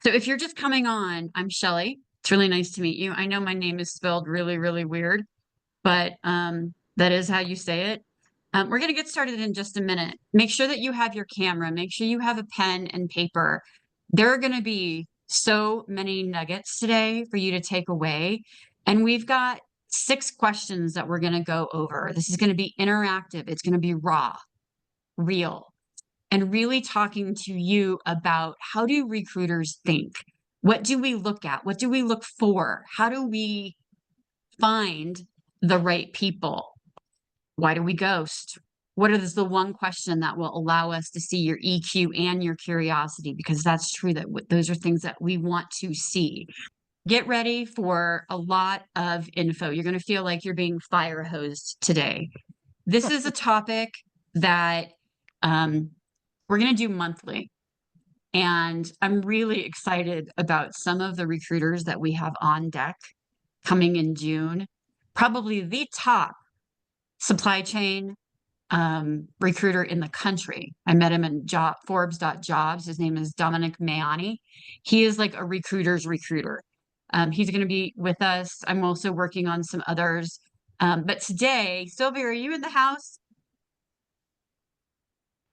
So if you're just coming on, I'm Chelle. It's really nice to meet you. I know my name is spelled really, really weird, but that is how you say it. We're going to get started in just a minute. Make sure that you have your camera. Make sure you have a pen and paper. There are going to be so many nuggets today for you to take away. And we've got 6 questions that we're going to go over. This is going to be interactive. It's going to be raw, real, and really talking to you about how do recruiters think? What do we look at? What do we look for? How do we find the right people? Why do we ghost? What is the one question that will allow us to see your EQ and your curiosity? Because that's true that those are things that we want to see. Get ready for a lot of info. You're going to feel like you're being fire hosed today. This is a topic that we're going to do monthly. And I'm really excited about some of the recruiters that we have on deck coming in June. Probably the top supply chain recruiter in the country. I met him in Forbes.jobs. His name is Dominic Mayani. He is like a recruiter's recruiter. He's going to be with us. I'm also working on some others. But today, Sylvia, are you in the house?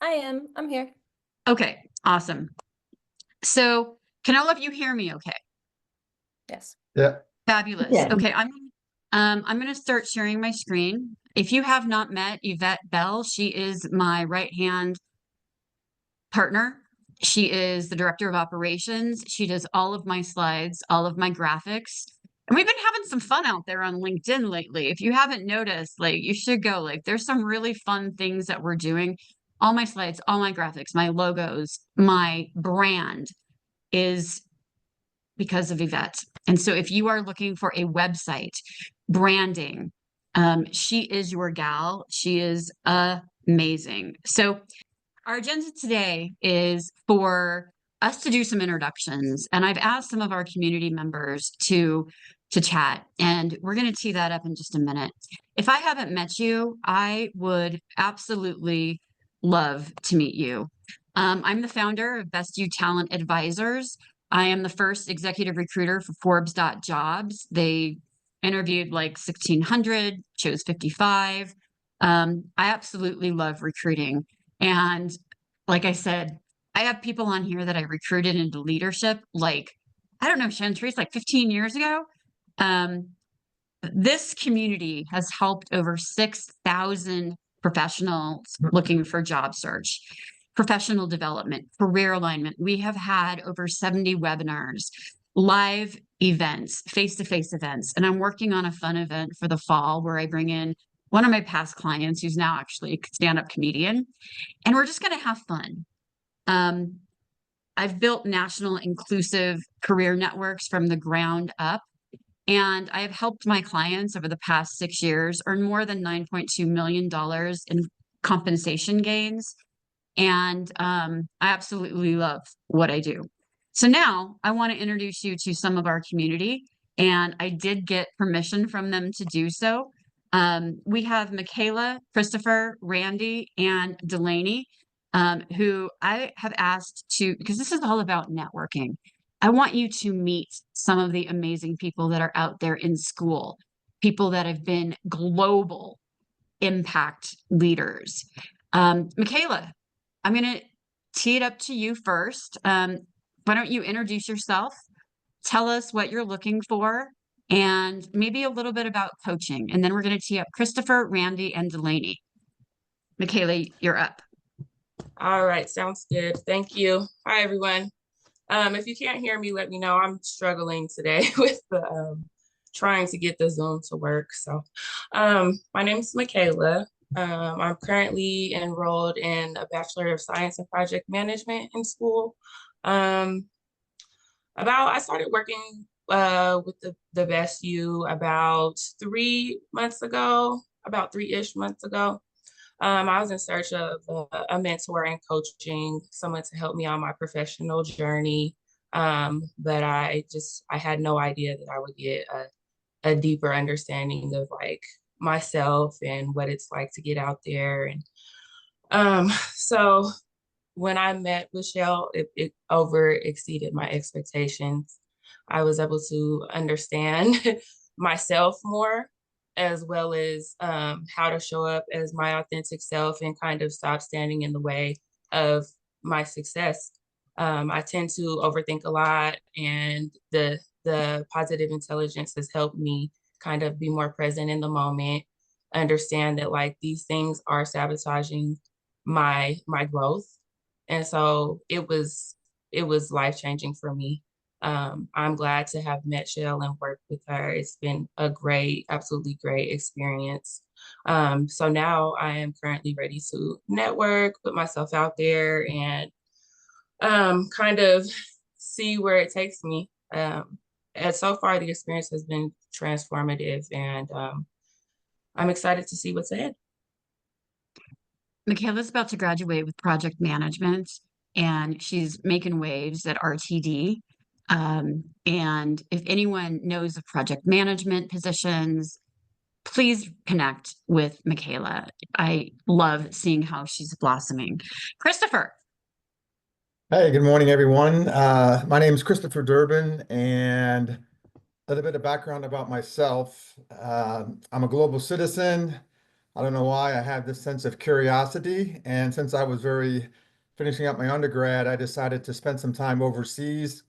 I am. I'm here. Okay, awesome. So can all of you hear me okay? Yes. Yeah. Fabulous. Yeah. Okay, I'm going to start sharing my screen. If you have not met Yvette Bell, she is my right-hand partner. She is the director of operations. She does all of my slides, all of my graphics. And we've been having some fun out there on LinkedIn lately. If you haven't noticed, like you should go. Like there's some really fun things that we're doing. All my slides, all my graphics, my logos, my brand is because of Yvette. And so if you are looking for a website, branding, she is your gal. She is amazing. So our agenda today is for us to do some introductions. And I've asked some of our community members to chat, and we're going to tee that up in just a minute. If I haven't met you, I would absolutely love to meet you. I'm the founder of Best You Talent Advisors. I am the first executive recruiter for Forbes.jobs. They interviewed like 1,600, chose 55. I absolutely love recruiting. And like I said, I have people on here that I recruited into leadership, like, I don't know, Chantrice, like 15 years ago. This community has helped over 6,000 professionals looking for job search, professional development, career alignment. We have had over 70 webinars, live events, face-to-face events. And I'm working on a fun event for the fall where I bring in one of my past clients who's now actually a stand-up comedian. And we're just going to have fun. I've built national inclusive career networks from the ground up. And I have helped my clients over the past 6 years earn more than $9.2 million in compensation gains. And I absolutely love what I do. So now I want to introduce you to some of our community. And I did get permission from them to do so. We have Michaela, Christopher, Randy, and Delaney, who I have asked to, because this is all about networking. I want you to meet some of the amazing people that are out there in school, people that have been global impact leaders. Michaela, I'm going to tee it up to you first. Why don't you introduce yourself? Tell us what you're looking for and maybe a little bit about coaching. And then we're going to tee up Christopher, Randy, and Delaney. Michaela, you're up. All right, sounds good. Thank you. Hi, everyone. If you can't hear me, let me know. I'm struggling today with the trying to get the Zoom to work. So my name is Michaela. I'm currently enrolled in a Bachelor of Science in Project Management in school. I started working with the Best You about 3 months ago, about 3-ish months ago. I was in search of a mentor and coaching, someone to help me on my professional journey. But I had no idea that I would get a deeper understanding of like myself and what it's like to get out there. And so when I met with Chelle, it over exceeded my expectations. I was able to understand myself more, as well as how to show up as my authentic self and kind of stop standing in the way of my success. I tend to overthink a lot, and the positive intelligence has helped me kind of be more present in the moment, understand that like these things are sabotaging my growth. And so it was life-changing for me. I'm glad to have met Chelle and worked with her. It's been a great, absolutely great experience. So now I am currently ready to network, put myself out there, and kind of see where it takes me. And so far, the experience has been transformative, and I'm excited to see what's ahead. Michaela's about to graduate with project management, and she's making waves at RTD. And if anyone knows of project management positions, please connect with Michaela. I love seeing how she's blossoming. Christopher. Hey, good morning, everyone. My name is Christopher Durbin, and a little bit of background about myself. I'm a global citizen. I don't know why I have this sense of curiosity, and since I was finishing up my undergrad, I decided to spend some time overseas,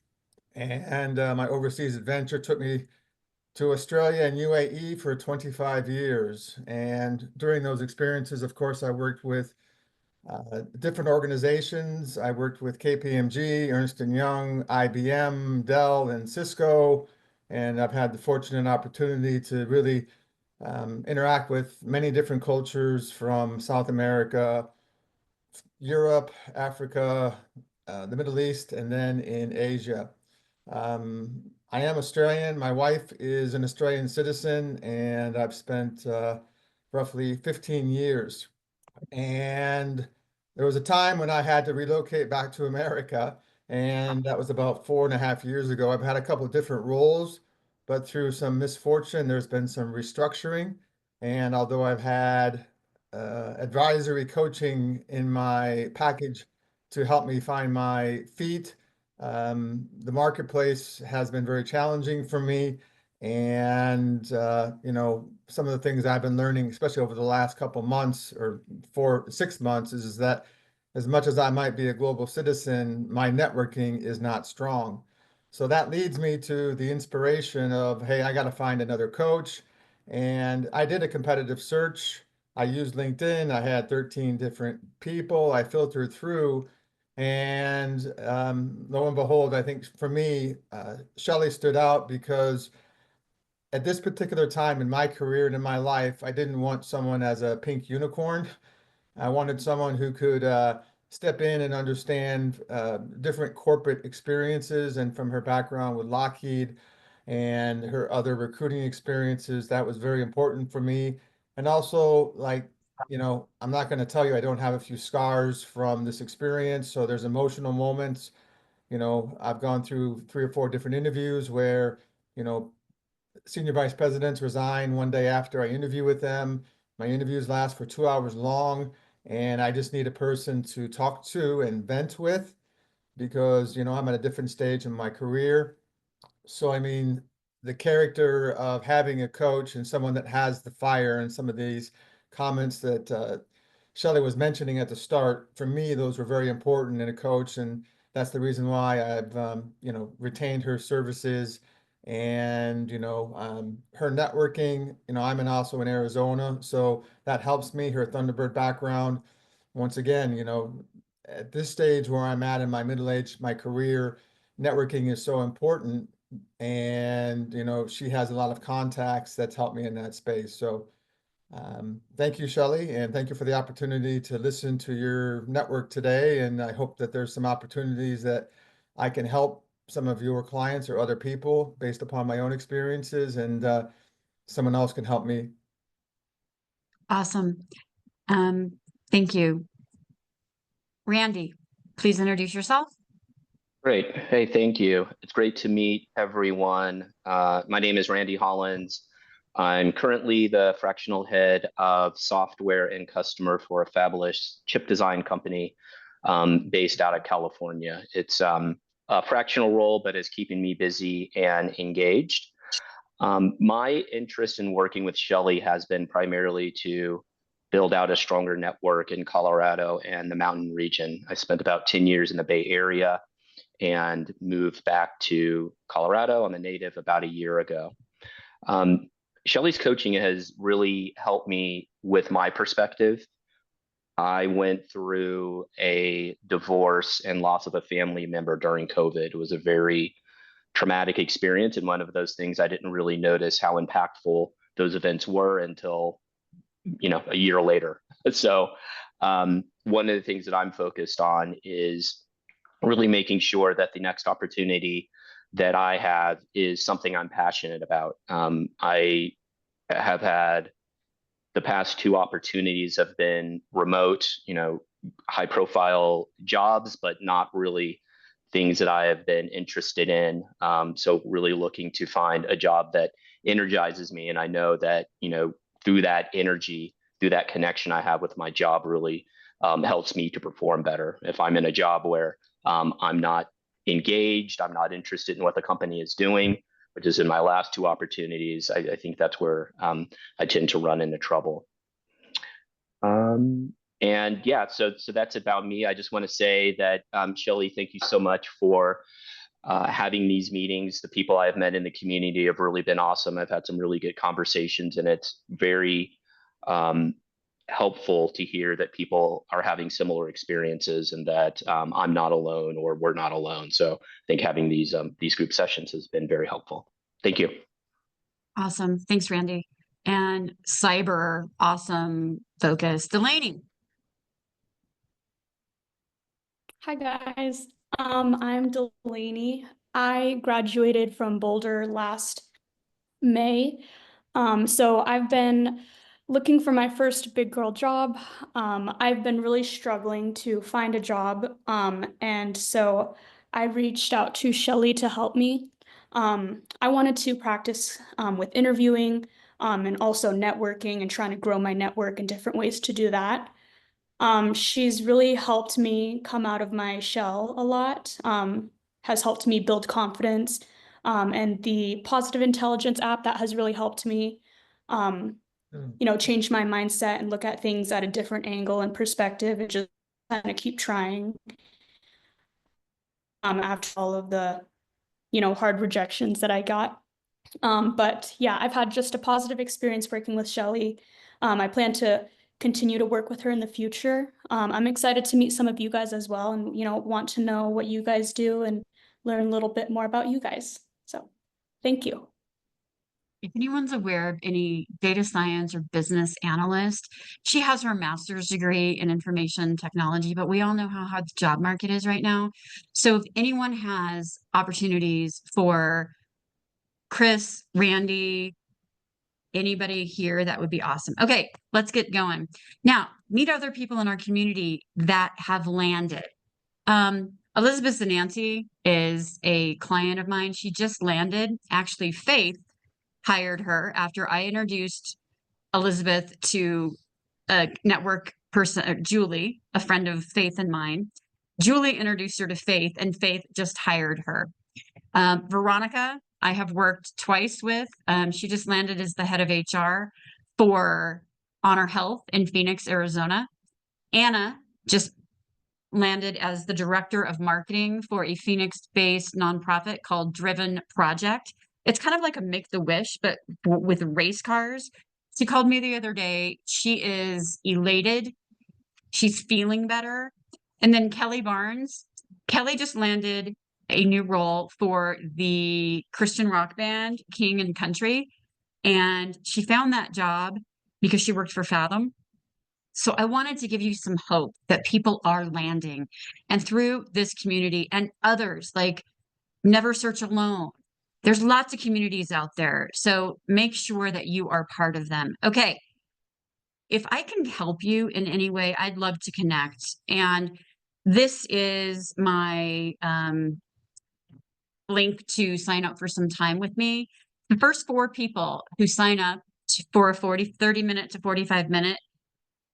and my overseas adventure took me to Australia and UAE for 25 years. And during those experiences, of course, I worked with different organizations. I worked with KPMG, Ernst & Young, IBM, Dell, and Cisco. And I've had the fortunate opportunity to really interact with many different cultures from South America, Europe, Africa, the Middle East, and then in Asia. I am Australian. My wife is an Australian citizen, and I've spent roughly 15 years. And there was a time when I had to relocate back to America, and that was about 4.5 years ago. I've had a couple of different roles, but through some misfortune, there's been some restructuring. And although I've had advisory coaching in my package to help me find my feet, the marketplace has been very challenging for me. And some of the things I've been learning, especially over the last couple months or 4, 6 months, is that as much as I might be a global citizen, my networking is not strong. So that leads me to the inspiration of, hey, I got to find another coach. And I did a competitive search. I used LinkedIn. I had 13 different people I filtered through. And lo and behold, I think for me, Shelley stood out because at this particular time in my career and in my life, I didn't want someone as a pink unicorn. I wanted someone who could step in and understand different corporate experiences. And from her background with Lockheed and her other recruiting experiences, that was very important for me. And also, like, I'm not going to tell you I don't have a few scars from this experience. So there's emotional moments. I've gone through 3 or 4 different interviews where, you know, senior vice presidents resign one day after I interview with them. My interviews last for 2 hours long, and I just need a person to talk to and vent with because, I'm at a different stage in my career. So, I mean, the character of having a coach and someone that has the fire and some of these comments that Shelley was mentioning at the start, for me, those were very important in a coach. And that's the reason why I've, retained her services and, her networking. I'm also in Arizona, so that helps me, her Thunderbird background. Once again, at this stage where I'm at in my middle age, my career, networking is so important. And, she has a lot of contacts that's helped me in that space. So thank you, Shelley, and thank you for the opportunity to listen to your network today. And I hope that there's some opportunities that I can help some of your clients or other people based upon my own experiences, and someone else can help me. Awesome. Thank you. Randy, please introduce yourself. Great. Hey, thank you. It's great to meet everyone. My name is Randy Hollins. I'm currently the fractional head of software and customer for a fabulous chip design company based out of California. It's a fractional role, but it's keeping me busy and engaged. My interest in working with Chelle has been primarily to build out a stronger network in Colorado and the mountain region. I spent about 10 years in the Bay Area and moved back to Colorado. I'm a native about a year ago. Chelle's coaching has really helped me with my perspective. I went through a divorce and loss of a family member during COVID. It was a very traumatic experience, and one of those things I didn't really notice how impactful those events were until a year later. So one of the things that I'm focused on is really making sure that the next opportunity that I have is something I'm passionate about. I have had the past 2 opportunities have been remote, high profile jobs, but not really things that I have been interested in. So really looking to find a job that energizes me. And I know that, through that energy, through that connection I have with my job really helps me to perform better. If I'm in a job where I'm not engaged, I'm not interested in what the company is doing, which is in my last 2 opportunities, I think that's where I tend to run into trouble. And yeah, so that's about me. I just want to say that, Chelle, thank you so much for having these meetings. The people I've met in the community have really been awesome. I've had some really good conversations, and it's very helpful to hear that people are having similar experiences and that I'm not alone or we're not alone. So I think having these group sessions has been very helpful. Thank you. Awesome. Thanks, Randy. And cyber, awesome focus. Delaney. Hi guys, I'm Delaney. I graduated from Boulder last May. So I've been looking for my first big girl job. I've been really struggling to find a job. And so I reached out to Chelle to help me. I wanted to practice with interviewing and also networking and trying to grow my network in different ways to do that. She's really helped me come out of my shell a lot, has helped me build confidence, and the positive intelligence app that has really helped me, change my mindset and look at things at a different angle and perspective and just kind of keep trying, after all of the, hard rejections that I got. But yeah, I've had just a positive experience working with Chelle. I plan to continue to work with her in the future. I'm excited to meet some of you guys as well and, want to know what you guys do and learn a little bit more about you guys. So thank you. If anyone's aware of any data science or business analyst, she has her master's degree in information technology, but we all know how hard the job market is right now. So if anyone has opportunities for Chris, Randy, anybody here, that would be awesome. Okay, let's get going. Now, meet other people in our community that have landed. Elizabeth Zananti is a client of mine. She just landed. Actually, Faith hired her after I introduced Elizabeth to a network person, Julie, a friend of Faith and mine. Julie introduced her to Faith, and Faith just hired her. Veronica, I have worked twice with. She just landed as the head of HR for Honor Health in Phoenix, Arizona. Anna just landed as the director of marketing for a Phoenix-based nonprofit called Driven Project. It's kind of like a Make-the-Wish, but with race cars. She called me the other day. She is elated. She's feeling better. And then Kelly Barnes. Kelly just landed a new role for the Christian rock band King and Country. And she found that job because she worked for Fathom. So I wanted to give you some hope that people are landing. And through this community and others, like Never Search Alone, there's lots of communities out there. So make sure that you are part of them. Okay. If I can help you in any way, I'd love to connect. And this is my link to sign up for some time with me. The first 4 people who sign up for a 30 minute to 45 minute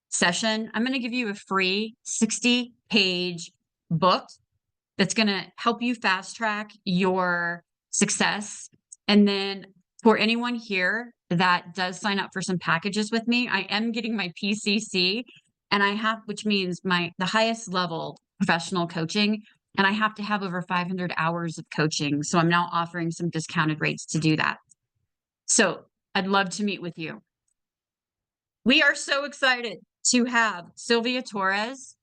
session, I'm going to give you a free 60 page book that's going to help you fast track your success. And then for anyone here that does sign up for some packages with me, I am getting my PCC, and I have, which means the highest level professional coaching, and I have to have over 500 hours of coaching. So I'm now offering some discounted rates to do that. So I'd love to meet with you. We are so excited to have Sylvia Torres,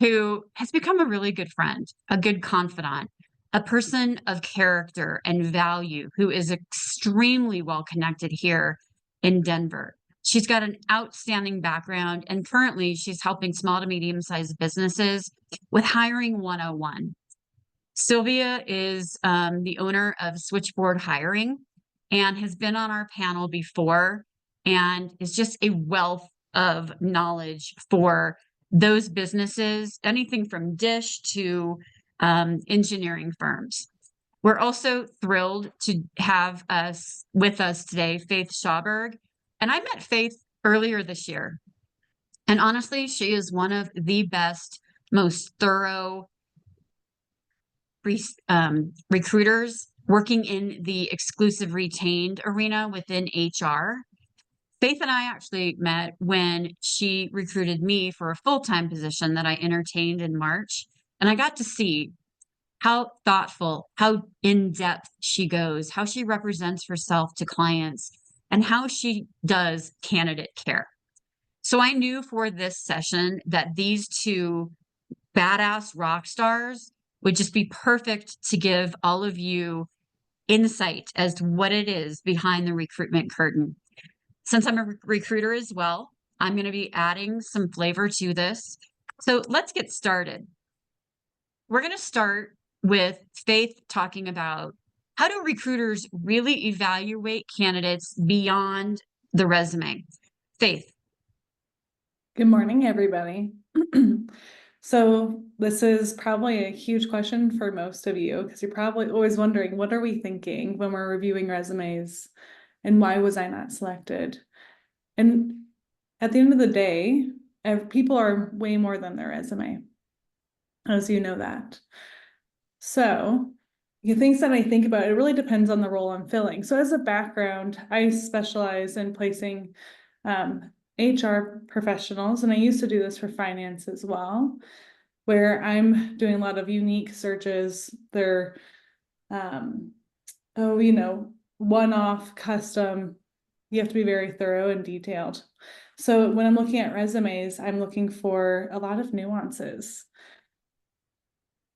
who has become a really good friend, a good confidant, a person of character and value, who is extremely well connected here in Denver. She's got an outstanding background, and currently she's helping small to medium-sized businesses with hiring 101. Sylvia is the owner of Switchboard Hiring and has been on our panel before and is just a wealth of knowledge for those businesses, anything from Dish to engineering firms. We're also thrilled to have with us today, Faith Schaberg. And I met Faith earlier this year. And honestly, she is one of the best, most thorough recruiters working in the exclusive retained arena within HR. Faith and I actually met when she recruited me for a full-time position that I entertained in March. And I got to see how thoughtful, how in-depth she goes, how she represents herself to clients, and how she does candidate care. So I knew for this session that these two badass rock stars would just be perfect to give all of you insight as to what it is behind the recruitment curtain. Since I'm a recruiter as well, I'm going to be adding some flavor to this. So let's get started. We're going to start with Faith talking about how do recruiters really evaluate candidates beyond the resume? Faith. Good morning, everybody. So this is probably a huge question for most of you because you're probably always wondering, what are we thinking when we're reviewing resumes and why was I not selected? And at the end of the day, people are way more than their resume, as you know that. So the things that I think about, it really depends on the role I'm filling. So as a background, I specialize in placing HR professionals, and I used to do this for finance as well, where I'm doing a lot of unique searches. They're, one-off, custom. You have to be very thorough and detailed. So when I'm looking at resumes, I'm looking for a lot of nuances.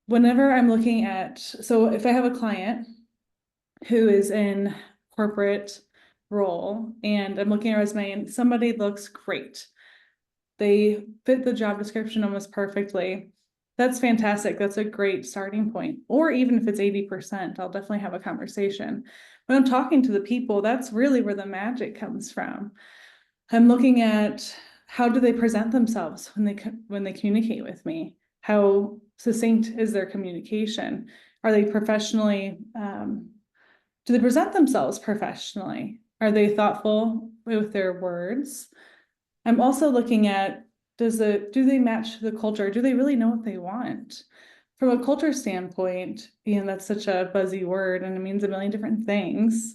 Whenever I'm looking at, so if I have a client who is in corporate role and I'm looking at a resume and somebody looks great, they fit the job description almost perfectly, that's fantastic. That's a great starting point. Or even if it's 80%, I'll definitely have a conversation. When I'm talking to the people, that's really where the magic comes from. I'm looking at how do they present themselves when they communicate with me? How succinct is their communication? Are they professionally, do they present themselves professionally? Are they thoughtful with their words? I'm also looking at, do they match the culture? Do they really know what they want? From a culture standpoint, that's such a buzzy word and it means a million different things.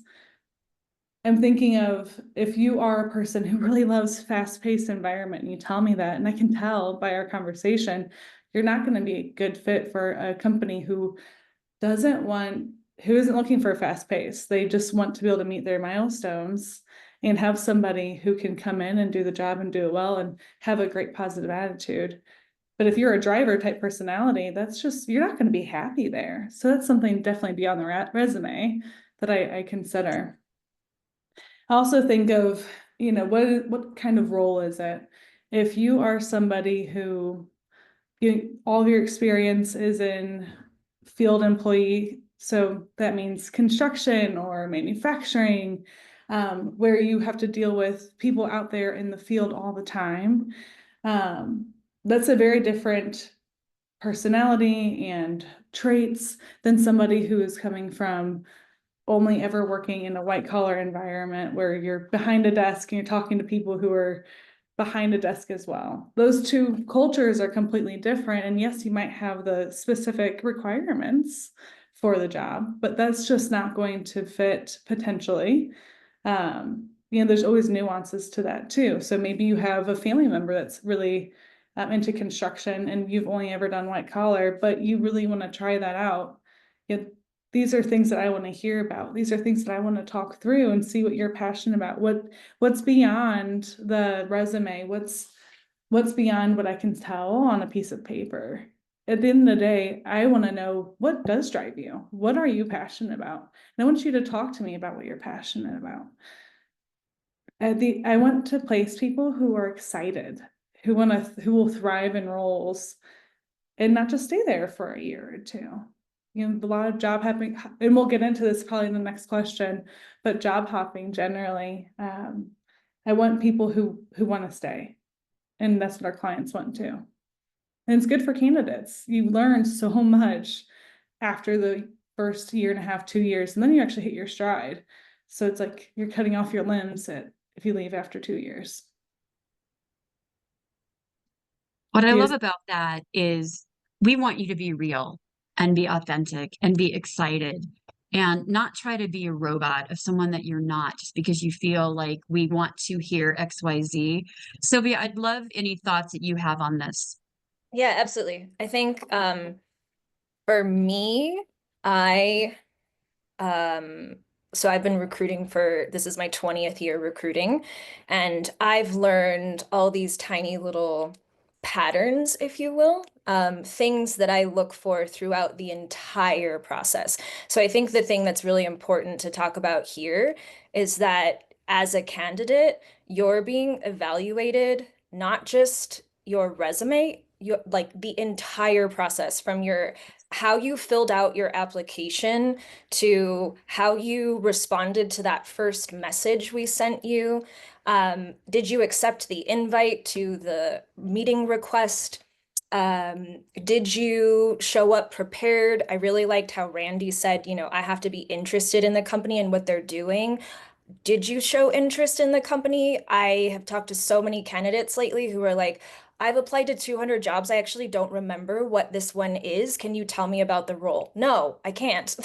I'm thinking of, if you are a person who really loves fast-paced environment and you tell me that, and I can tell by our conversation, you're not going to be a good fit for a company who isn't looking for a fast pace. They just want to be able to meet their milestones and have somebody who can come in and do the job and do it well and have a great positive attitude. But if you're a driver type personality, you're not going to be happy there. So that's something definitely beyond the resume that I consider. I also think of, what kind of role is it? If you are somebody who all of your experience is in field employee, so that means construction or manufacturing, where you have to deal with people out there in the field all the time. That's a very different personality and traits than somebody who is coming from only ever working in a white collar environment where you're behind a desk and you're talking to people who are behind a desk as well. Those two cultures are completely different. And yes, you might have the specific requirements for the job, but that's just not going to fit potentially. There's always nuances to that too. So maybe you have a family member that's really into construction and you've only ever done white collar, but you really want to try that out. These are things that I want to hear about. These are things that I want to talk through and see what you're passionate about. What's beyond the resume? What's beyond what I can tell on a piece of paper? At the end of the day, I want to know what does drive you. What are you passionate about? And I want you to talk to me about what you're passionate about. I want to place people who are excited, who will thrive in roles and not just stay there for a year or two. A lot of job hopping, and we'll get into this probably in the next question, but job hopping generally, I want people who want to stay, and that's what our clients want too. And it's good for candidates. You learn so much after the first year and a half, 2 years, and then you actually hit your stride. So it's like you're cutting off your limbs if you leave after 2 years. What I Yes. love about that is we want you to be real and be authentic and be excited and not try to be a robot of someone that you're not just because you feel like we want to hear XYZ. Sylvia, I'd love any thoughts that you have on this. Yeah, absolutely. I think for me, I so I've been recruiting this is my 20th year recruiting, and I've learned all these tiny little patterns, if you will, things that I look for throughout the entire process. So I think the thing that's really important to talk about here is that as a candidate, you're being evaluated, not just your resume, like the entire process from how you filled out your application to how you responded to that first message we sent you. Did you accept the invite to the meeting request? Did you show up prepared? I really liked how Randy said, I have to be interested in the company and what they're doing. Did you show interest in the company? I have talked to so many candidates lately who are like, I've applied to 200 jobs. I actually don't remember what this one is. Can you tell me about the role? No, I can't.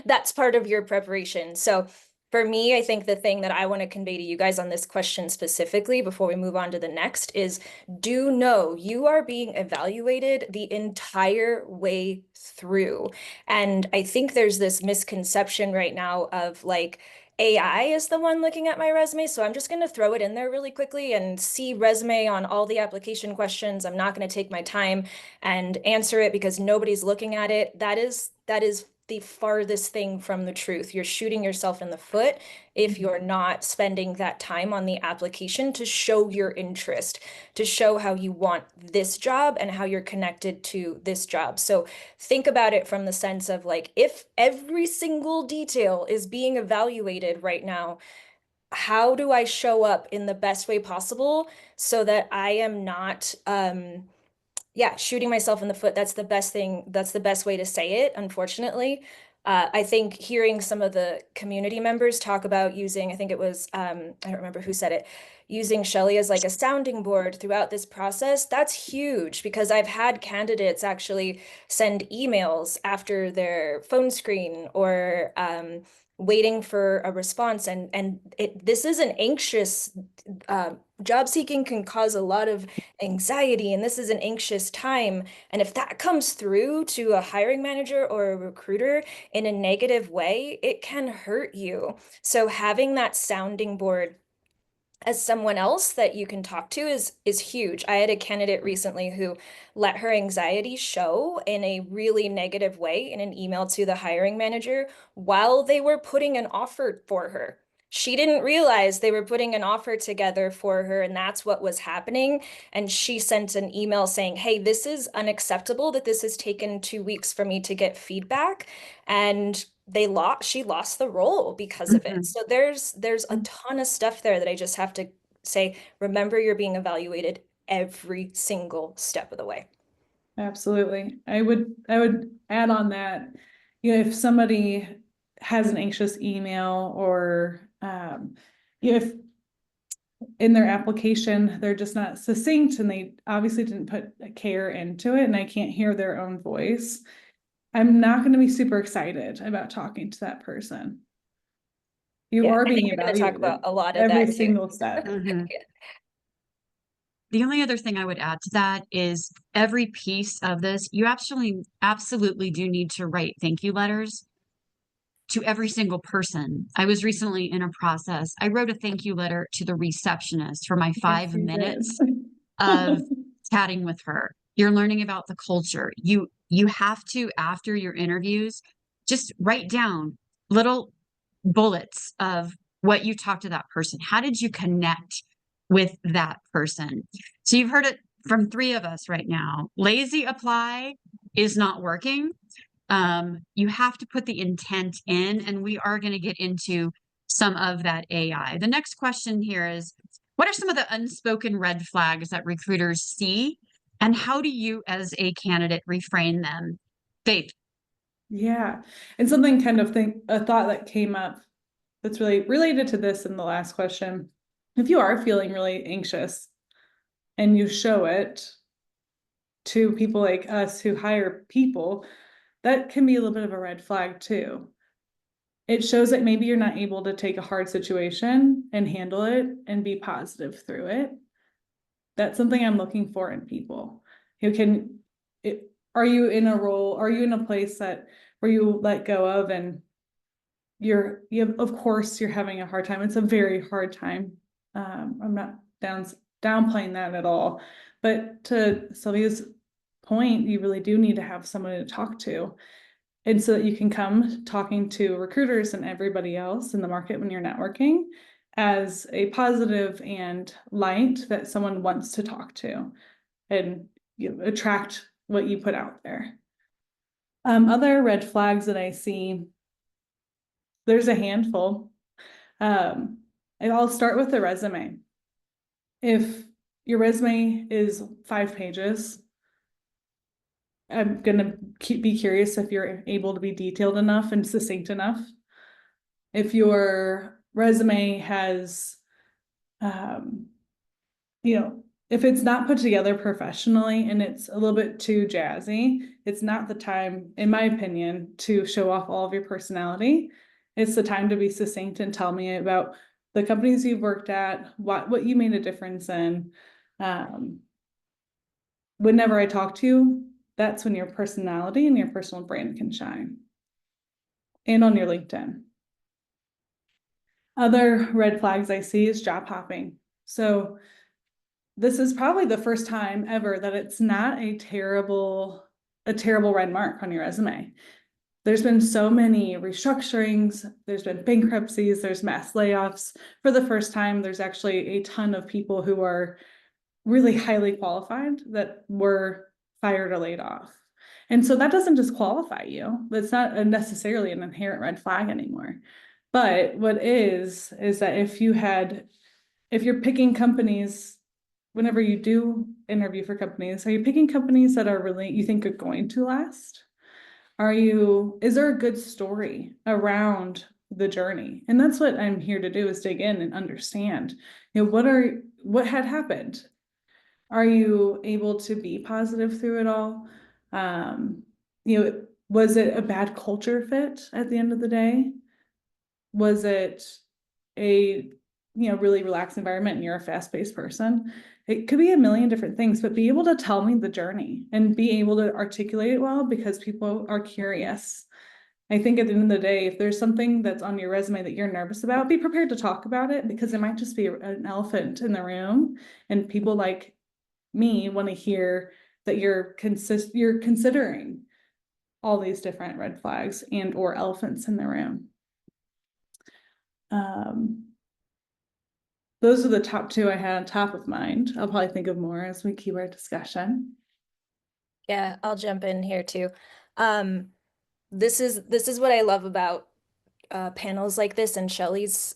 That's part of your preparation. So for me, I think the thing that I want to convey to you guys on this question specifically before we move on to the next is do know you are being evaluated the entire way through. And I think there's this misconception right now of like, AI is the one looking at my resume, so I'm just going to throw it in there really quickly and see resume on all the application questions. I'm not going to take my time and answer it because nobody's looking at it. That is the farthest thing from the truth. You're shooting yourself in the foot if you're not spending that time on the application to show your interest, to show how you want this job and how you're connected to this job. So think about it from the sense of like, if every single detail is being evaluated right now, how do I show up in the best way possible so that I am not shooting myself in the foot. That's the best thing. That's the best way to say it, unfortunately. I think hearing some of the community members talk about using, I think it was, I don't remember who said it, using Chelle as like a sounding board throughout this process, that's huge because I've had candidates actually send emails after their phone screen or waiting for a response. And this is an anxious, job seeking can cause a lot of anxiety, and this is an anxious time. And if that comes through to a hiring manager or a recruiter in a negative way, it can hurt you. So having that sounding board as someone else that you can talk to is huge. I had a candidate recently who let her anxiety show in a really negative way in an email to the hiring manager while they were putting an offer for her. She didn't realize they were putting an offer together for her, and that's what was happening. And she sent an email saying, hey, this is unacceptable that this has taken 2 weeks for me to get feedback. And she lost the role because of it. So there's a ton of stuff there that I just have to say, remember you're being evaluated every single step of the way. Absolutely. I would add on that, if somebody has an anxious email or if in their application, they're just not succinct and they obviously didn't put care into it and I can't hear their own voice, I'm not going to be super excited about talking to that person. You are I think being we're going to talk about evaluated a lot of every that too. single step. Mhm. The only other thing I would add to that is every piece of this, you absolutely do need to write thank you letters to every single person. I was recently in a process. I wrote a thank you letter to the receptionist for my Yes, 5 you did. minutes of chatting with her. You're learning about the culture. You have to, after your interviews, just write down little bullets of what you talked to that person. How did you connect with that person? So you've heard it from 3 of us right now. Lazy apply is not working. You have to put the intent in, and we are going to get into some of that AI. The next question here is, what are some of the unspoken red flags that recruiters see, and how do you as a candidate reframe them? Faith. Yeah. And something kind of a thought that came up that's really related to this in the last question. If you are feeling really anxious and you show it to people like us who hire people, that can be a little bit of a red flag too. It shows that maybe you're not able to take a hard situation and handle it and be positive through it. That's something I'm looking for in people who can, are you in a role, are you in a place that where you let go of and of course you're having a hard time. It's a very hard time. I'm not downplaying that at all, but to Sylvia's point, you really do need to have someone to talk to. And so that you can come talking to recruiters and everybody else in the market when you're networking as a positive and light that someone wants to talk to and attract what you put out there. Other red flags that I see, there's a handful. And I'll start with the resume. If your resume is 5 pages, I'm gonna be curious if you're able to be detailed enough and succinct enough. If your resume has, if it's not put together professionally and it's a little bit too jazzy, it's not the time, in my opinion, to show off all of your personality. It's the time to be succinct and tell me about the companies you've worked at, what you made a difference in. Whenever I talk to you, that's when your personality and your personal brand can shine. And on your LinkedIn. Other red flags I see is job hopping. So this is probably the first time ever that it's not a terrible red mark on your resume. There's been so many restructurings, there's been bankruptcies, there's mass layoffs. For the first time, there's actually a ton of people who are really highly qualified that were fired or laid off. And so that doesn't disqualify you. That's not necessarily an inherent red flag anymore. But what is that if you're picking companies, whenever you do interview for companies, are you picking companies that are really, you think are going to last? Is there a good story around the journey? And that's what I'm here to do, is dig in and understand, what had happened? Are you able to be positive through it all? Was it a bad culture fit at the end of the day? Was it a really relaxed environment and you're a fast-paced person? It could be a million different things, but be able to tell me the journey and be able to articulate it well, because people are curious. I think at the end of the day, if there's something that's on your resume that you're nervous about, be prepared to talk about it, because it might just be an elephant in the room, and people like me want to hear that you're considering all these different red flags and or elephants in the room. Those are the top 2 I had on top of mind. I'll probably think of more as we keep our discussion. Yeah, I'll jump in here too. This is what I love about panels like this and Shelly's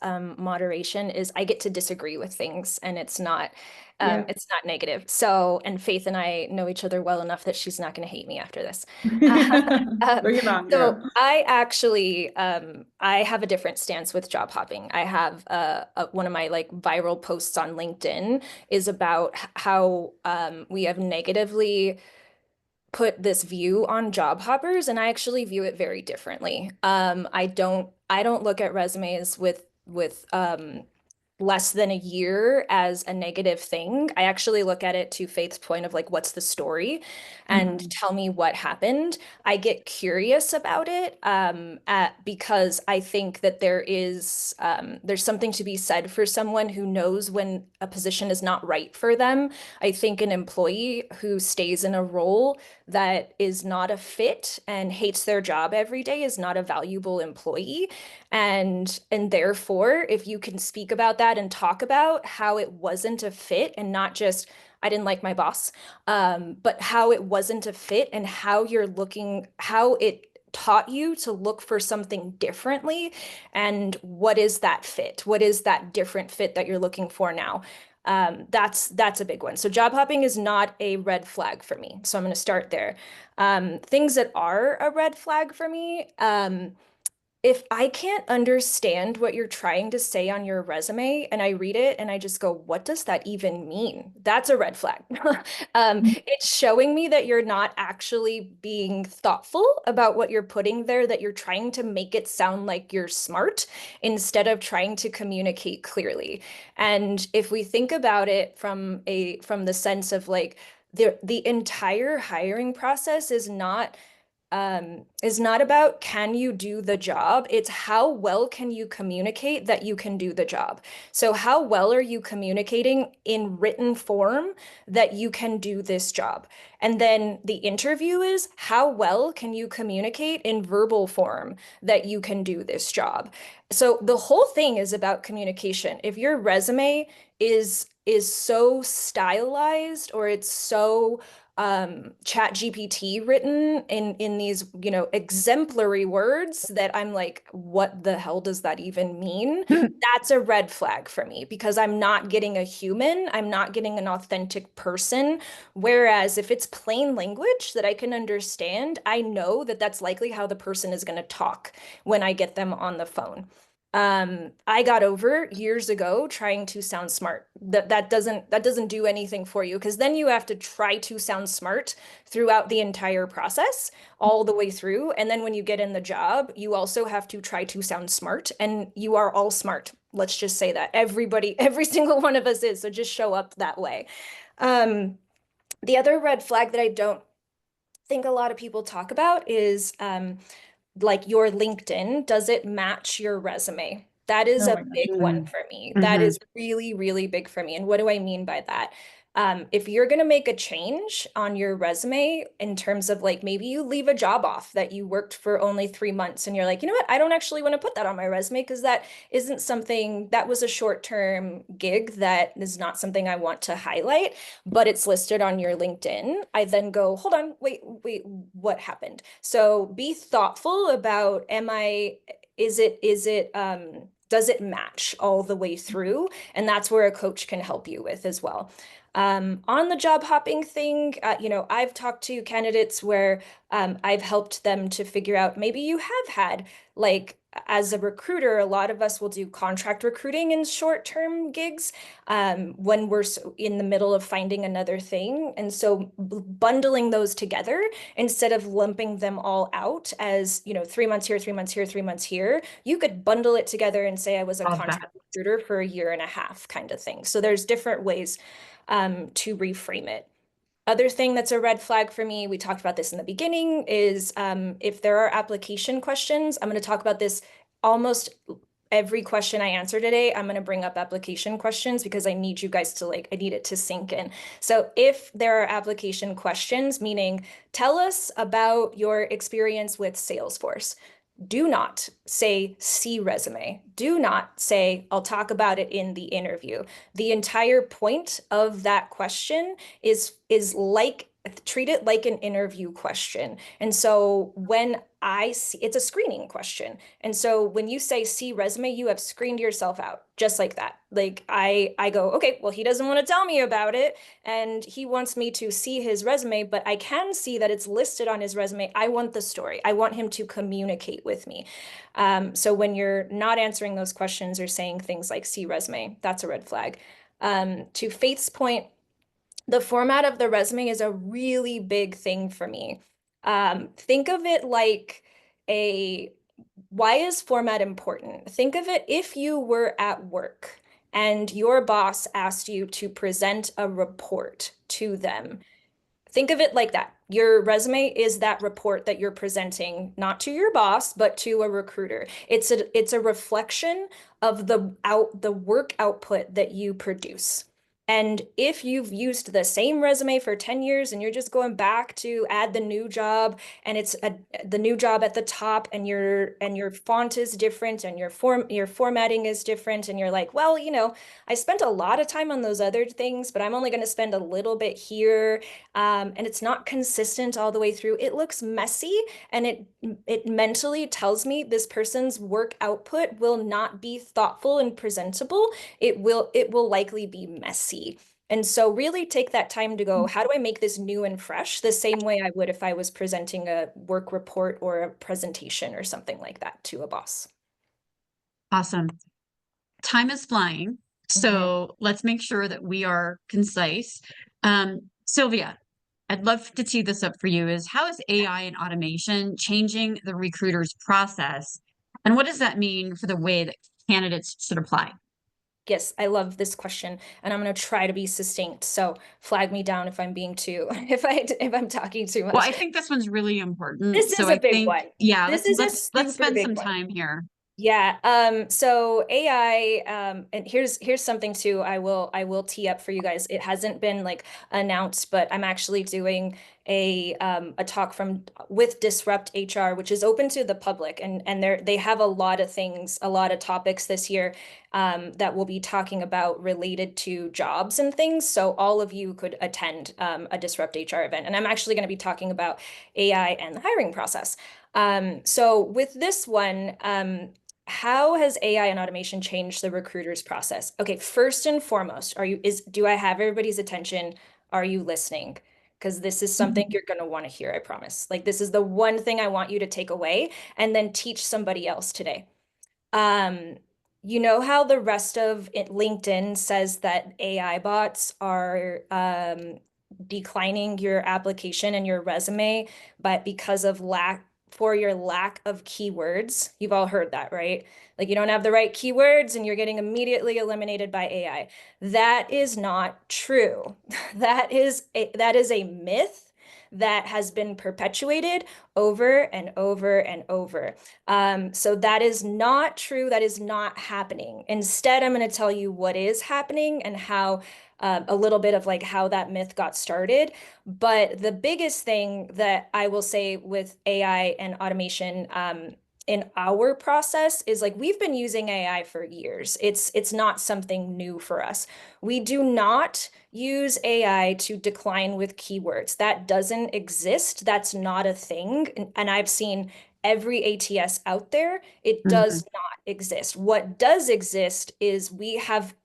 moderation is I get to disagree with things, and it's not negative. So, and Faith and I know each other well enough that she's not going to hate me after this. Bring it on, So girl. I actually I have a different stance with job hopping. I have one of my like viral posts on LinkedIn is about how we have negatively put this view on job hoppers, and I actually view it very differently. I don't look at resumes with less than a year as a negative thing. I actually look at it to Faith's point of like, what's the story, and tell me what happened. I get curious about it because I think that there's something to be said for someone who knows when a position is not right for them. I think an employee who stays in a role that is not a fit and hates their job every day is not a valuable employee. And therefore, if you can speak about that and talk about how it wasn't a fit and not just, I didn't like my boss, but how it wasn't a fit and how it taught you to look for something differently, and what is that fit? What is that different fit that you're looking for now? That's a big one. So job hopping is not a red flag for me. So I'm going to start there. Things that are a red flag for me, if I can't understand what you're trying to say on your resume and I read it and I just go, what does that even mean? That's a red flag. It's showing me that you're not actually being thoughtful about what you're putting there, that you're trying to make it sound like you're smart instead of trying to communicate clearly. And if we think about it from the sense of like the entire hiring process is not about can you do the job, it's how well can you communicate that you can do the job. So how well are you communicating in written form that you can do this job? And then the interview is how well can you communicate in verbal form that you can do this job? So the whole thing is about communication. If your resume is so stylized, or it's so chat GPT written in these, exemplary words that I'm like, what the hell does that even mean? That's a red flag for me, because I'm not getting a human, I'm not getting an authentic person. Whereas if it's plain language that I can understand, I know that that's likely how the person is going to talk when I get them on the phone. I got over years ago trying to sound smart. That doesn't do anything for you, because then you have to try to sound smart throughout the entire process, all the way through. And then when you get in the job, you also have to try to sound smart, and you are all smart. Let's just say that everybody, every single one of us is. So just show up that way. The other red flag that I don't think a lot of people talk about is like your LinkedIn, does it match your resume? That is a big one for me. That is really, really big for me. And what do I mean by that? If you're going to make a change on your resume in terms of like, maybe you leave a job off that you worked for only 3 months and you're like, you know what, I don't actually want to put that on my resume because that isn't something, that was a short-term gig that is not something I want to highlight, but it's listed on your LinkedIn. I then go, hold on, wait, what happened? So be thoughtful about, does it match all the way through? And that's where a coach can help you with as well. On the job hopping thing, I've talked to candidates where I've helped them to figure out, maybe you have had, like, as a recruiter, a lot of us will do contract recruiting in short-term gigs when we're in the middle of finding another thing. And so bundling those together instead of lumping them all out as, 3 months here, 3 months here, 3 months here, you could bundle it together and say I was a contract recruiter for a year and a half kind of thing. So there's different ways to reframe it. Other thing that's a red flag for me, we talked about this in the beginning, is if there are application questions. I'm going to talk about this almost every question I answer today. I'm going to bring up application questions because I need you guys to I need it to sink in. So if there are application questions, meaning tell us about your experience with Salesforce, do not say see resume. Do not say I'll talk about it in the interview. The entire point of that question is like treat it like an interview question. And so when I see, it's a screening question. And so when you say see resume, you have screened yourself out just like that. Like I go, okay, well, he doesn't want to tell me about it and he wants me to see his resume, but I can see that it's listed on his resume. I want the story. I want him to communicate with me. So when you're not answering those questions or saying things like see resume, that's a red flag. To Faith's point, the format of the resume is a really big thing for me. Think of it like why is format important? Think of it if you were at work and your boss asked you to present a report to them. Think of it like that. Your resume is that report that you're presenting, not to your boss, but to a recruiter. It's a reflection of the work output that you produce. And if you've used the same resume for 10 years and you're just going back to add the new job and it's the new job at the top and your font is different and your formatting is different and you're like, well, I spent a lot of time on those other things, but I'm only going to spend a little bit here. And it's not consistent all the way through. It looks messy and it mentally tells me this person's work output will not be thoughtful and presentable. It will likely be messy. And so really take that time to go, how do I make this new and fresh? The same way I would if I was presenting a work report or a presentation or something like that to a boss. Awesome. Time is flying. So let's make sure that we are concise. Sylvia, I'd love to tee this up for you is how is AI and automation changing the recruiter's process? And what does that mean for the way that candidates should apply? Yes, I love this question, and I'm going to try to be succinct. So flag me down if I'm being too, if I'm talking too much. Well, I think this one's really important. This is a big one. Yeah, this is let's spend some time here. Yeah. So AI, and here's something too. I will tee up for you guys. It hasn't been like announced, but I'm actually doing a talk with Disrupt HR, which is open to the public, and they have a lot of things, a lot of topics this year that we'll be talking about related to jobs and things. So all of you could attend a Disrupt HR event, and I'm actually going to be talking about AI and the hiring process. So with this one, how has AI and automation changed the recruiter's process? Okay, first and foremost, do I have everybody's attention? Are you listening? Because this is something you're going to want to hear, I promise. Like this is the one thing I want you to take away and then teach somebody else today. You know how the rest of LinkedIn says that AI bots are declining your application and your resume, but because of your lack of keywords. You've all heard that, right? Like you don't have the right keywords and you're getting immediately eliminated by AI. That is not true. That is a myth that has been perpetuated over and over and over. So that is not true. That is not happening. Instead, I'm going to tell you what is happening and how a little bit of like how that myth got started. But the biggest thing that I will say with AI and automation in our process is like we've been using AI for years. It's not something new for us. We do not use AI to decline with keywords. That doesn't exist. That's not a thing. And I've seen every ATS out there. It does not exist. What does exist is we have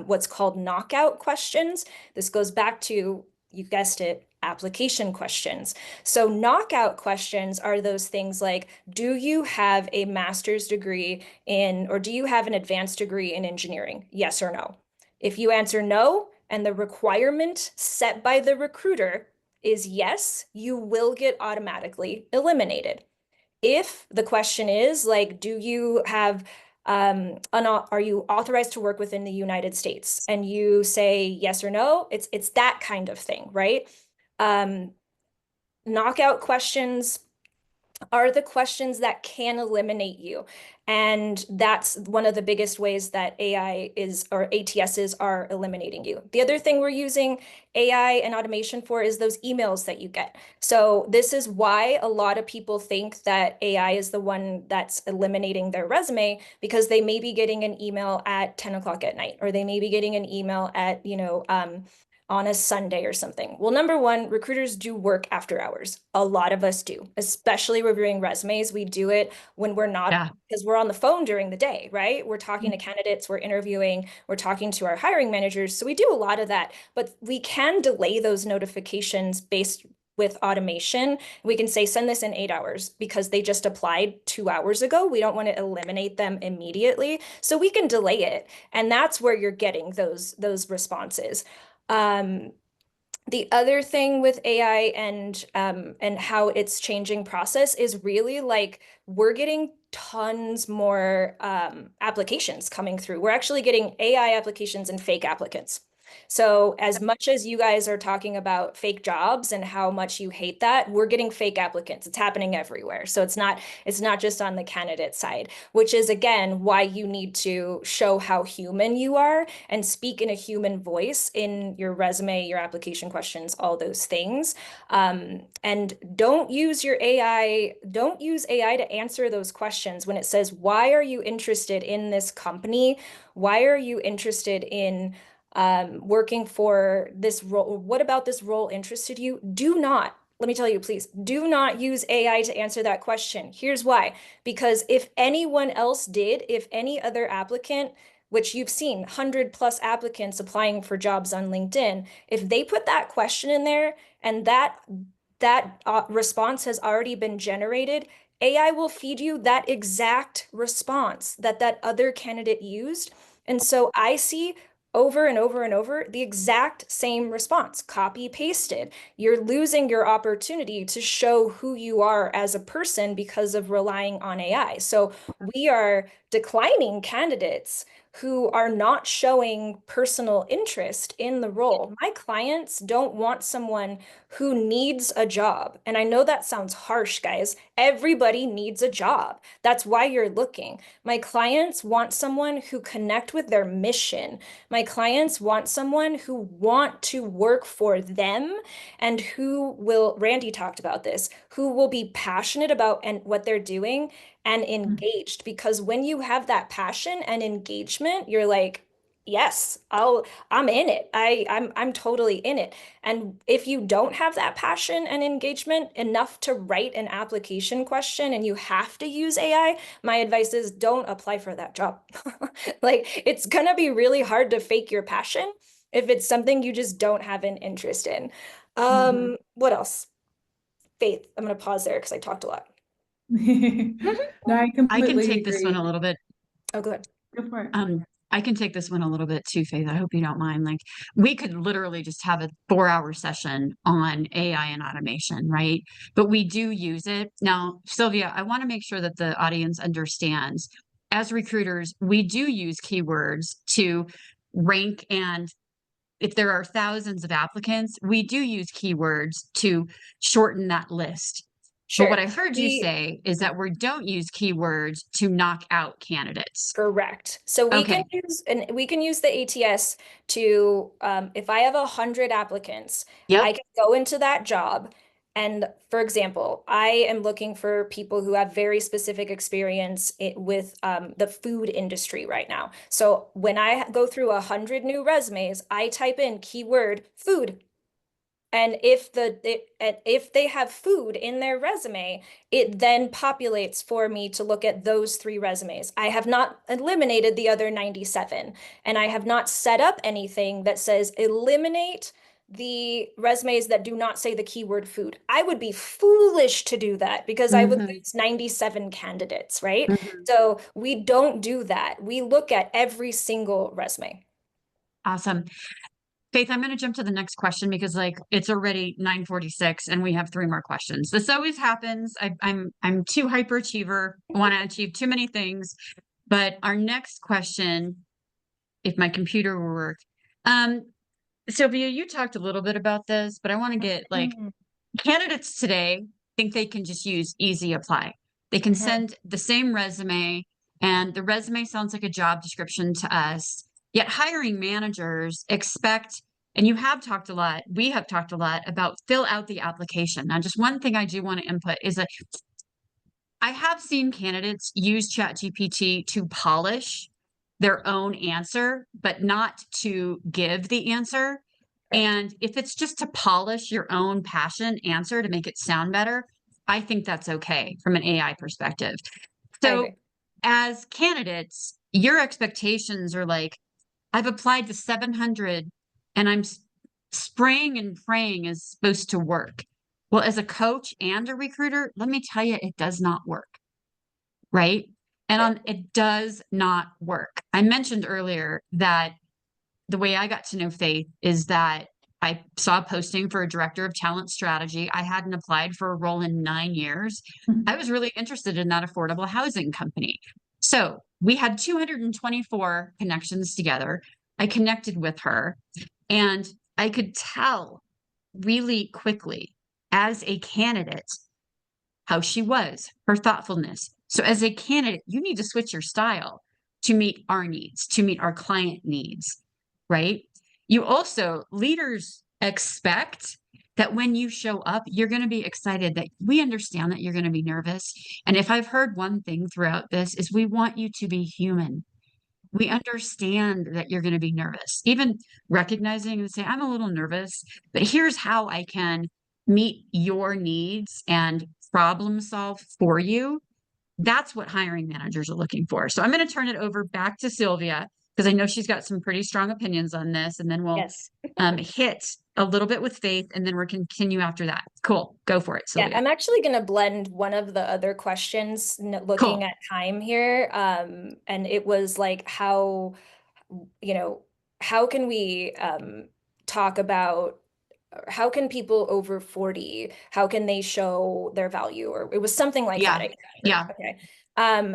what's called knockout questions. This goes back to, you guessed it, application questions. So knockout questions are those things like, do you have a master's degree or do you have an advanced degree in engineering? Yes or no. If you answer no, and the requirement set by the recruiter is yes, you will get automatically eliminated. If the question is like, do you have are you authorized to work within the United States? And you say yes or no, it's that kind of thing, right? Knockout questions are the questions that can eliminate you. And that's one of the biggest ways that AI or ATSs are eliminating you. The other thing we're using AI and automation for is those emails that you get. So this is why a lot of people think that AI is the one that's eliminating their resume, because they may be getting an email at 10 o'clock at night, or they may be getting an email at, on a Sunday or something? Well, number one, recruiters do work after hours. A lot of us do, especially reviewing resumes. We do it when we're not, Yeah. because we're on the phone during the day, right? We're talking to candidates, we're interviewing, we're talking to our hiring managers. So we do a lot of that, but we can delay those notifications based with automation. We can say, send this in 8 hours because they just applied 2 hours ago. We don't want to eliminate them immediately. So we can delay it. And that's where you're getting those responses. The other thing with AI and how it's changing process is really like we're getting tons more applications coming through. We're actually getting AI applications and fake applicants. So as much as you guys are talking about fake jobs and how much you hate that, we're getting fake applicants. It's happening everywhere. So it's not just on the candidate side, which is again why you need to show how human you are and speak in a human voice in your resume, your application questions, all those things. And don't use AI to answer those questions when it says, why are you interested in this company? Why are you interested in working for this role? What about this role interested you? Let me tell you, please, do not use AI to answer that question. Here's why. Because if anyone else did, if any other applicant, which you've seen 100+ applicants applying for jobs on LinkedIn, if they put that question in there and that response has already been generated, AI will feed you that exact response that other candidate used. And so I see over and over and over the exact same response, copy pasted. You're losing your opportunity to show who you are as a person because of relying on AI. So we are declining candidates who are not showing personal interest in the role. My clients don't want someone who needs a job. And I know that sounds harsh, guys. Everybody needs a job. That's why you're looking. My clients want someone who connect with their mission. My clients want someone who want to work for them and who will, Randy talked about this, who will be passionate about and what they're doing and engaged. Because when you have that passion and engagement, you're like, yes, I'm in it. I'm totally in it. And if you don't have that passion and engagement enough to write an application question and you have to use AI, my advice is don't apply for that job. Like, it's gonna be really hard to fake your passion if it's something you just don't have an interest in. What else? Faith, I'm gonna pause there because I talked a lot. No, I I can completely take this one agree. a little bit. Oh, go ahead. Go for it. I can take this one a little bit too, Faith. I hope you don't mind. Like, we could literally just have a 4-hour session on AI and automation, right? But we do use it. Now, Sylvia, I want to make sure that the audience understands, as recruiters, we do use keywords to rank, and if there are thousands of applicants, we do use keywords to shorten that list. But what Sure. I heard you say is that we don't use keywords to knock out candidates. Correct. So we can use the ATS to if I have 100 applicants, I Yep. can go into that job. And for example, I am looking for people who have very specific experience with the food industry right now. So when I go through 100 new resumes, I type in keyword food. And if they have food in their resume, it then populates for me to look at those 3 resumes. I have not eliminated the other 97, and I have not set up anything that says eliminate the resumes that do not say the keyword food. I would be foolish to do that because I would lose 97 candidates, right? So we don't do that. We look at every single resume. Awesome. Faith, I'm going to jump to the next question because like it's already 9:46 and we have 3 more questions. This always happens. I'm too hyperachiever, want to achieve too many things. But our next question, if my computer will work. Sylvia, you talked a little bit about this, but I want to get like candidates today think they can just use easy apply. They can send the same resume and the resume sounds like a job description to us. Yet hiring managers expect, and you have talked a lot, we have talked a lot about fill out the application. Now, just one thing I do want to input is that I have seen candidates use ChatGPT to polish their own answer, but not to give the answer. And if it's just to polish your own passion answer to make it sound better, I think that's okay from an AI perspective. I So agree. as candidates, your expectations are like, I've applied to 700 and I'm spraying and praying is supposed to work. Well, as a coach and a recruiter, let me tell you, it does not work. Right. And it does not work. I mentioned earlier that the way I got to know Faith is that I saw a posting for a director of talent strategy. I hadn't applied for a role in 9 years. I was really interested in that affordable housing company. So we had 224 connections together. I connected with her and I could tell really quickly as a candidate how she was, her thoughtfulness. So as a candidate, you need to switch your style to meet our needs, to meet our client needs, right? You also, leaders expect that when you show up, you're going to be excited, that we understand that you're going to be nervous. And if I've heard one thing throughout this is we want you to be human. We understand that you're going to be nervous, even recognizing and say, I'm a little nervous, but here's how I can meet your needs and problem solve for you. That's what hiring managers are looking for. So I'm going to turn it over back to Sylvia because I know she's got some pretty strong opinions on this, and then we'll Yes. hit a little bit with Faith, and then we'll continue after that. Cool. Go for it, Yeah, Sylvia. I'm actually going to blend one of the other questions looking Cool. at time here. And it was like how, how can we talk about how can people over 40, how can they show their value? Or it was something like that. Yeah. Okay.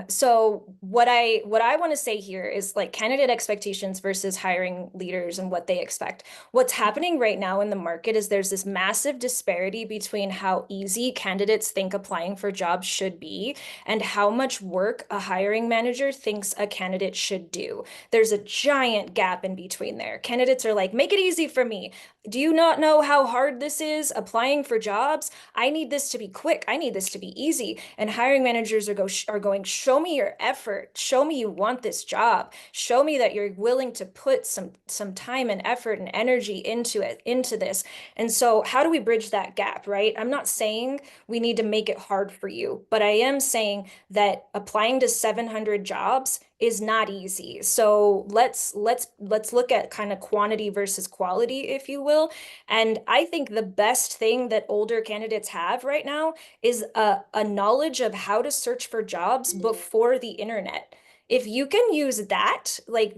So what I want to say here is like candidate expectations versus hiring leaders and what they expect. What's happening right now in the market is there's this massive disparity between how easy candidates think applying for jobs should be and how much work a hiring manager thinks a candidate should do. There's a giant gap in between there. Candidates are like, make it easy for me. Do you not know how hard this is applying for jobs? I need this to be quick. I need this to be easy. And hiring managers are going, show me your effort. Show me you want this job. Show me that you're willing to put some time and effort and energy into this. And so how do we bridge that gap, right? I'm not saying we need to make it hard for you, but I am saying that applying to 700 jobs is not easy. So let's look at kind of quantity versus quality, if you will. And I think the best thing that older candidates have right now is a knowledge of how to search for jobs before the internet. If you can use that, like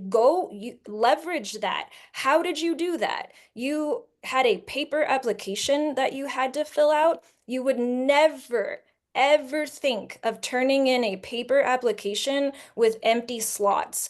leverage that. How did you do that? You had a paper application that you had to fill out. You would never ever think of turning in a paper application with empty slots.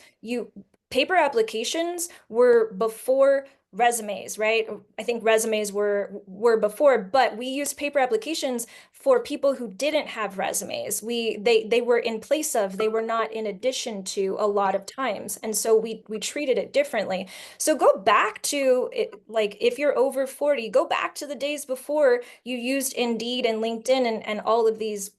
Paper applications were before resumes, right? I think resumes were before, but we used paper applications for people who didn't have resumes. They were in place of, they were not in addition to a lot of times. And so we treated it differently. So go back to it, like if you're over 40, go back to the days before you used Indeed and LinkedIn and all of these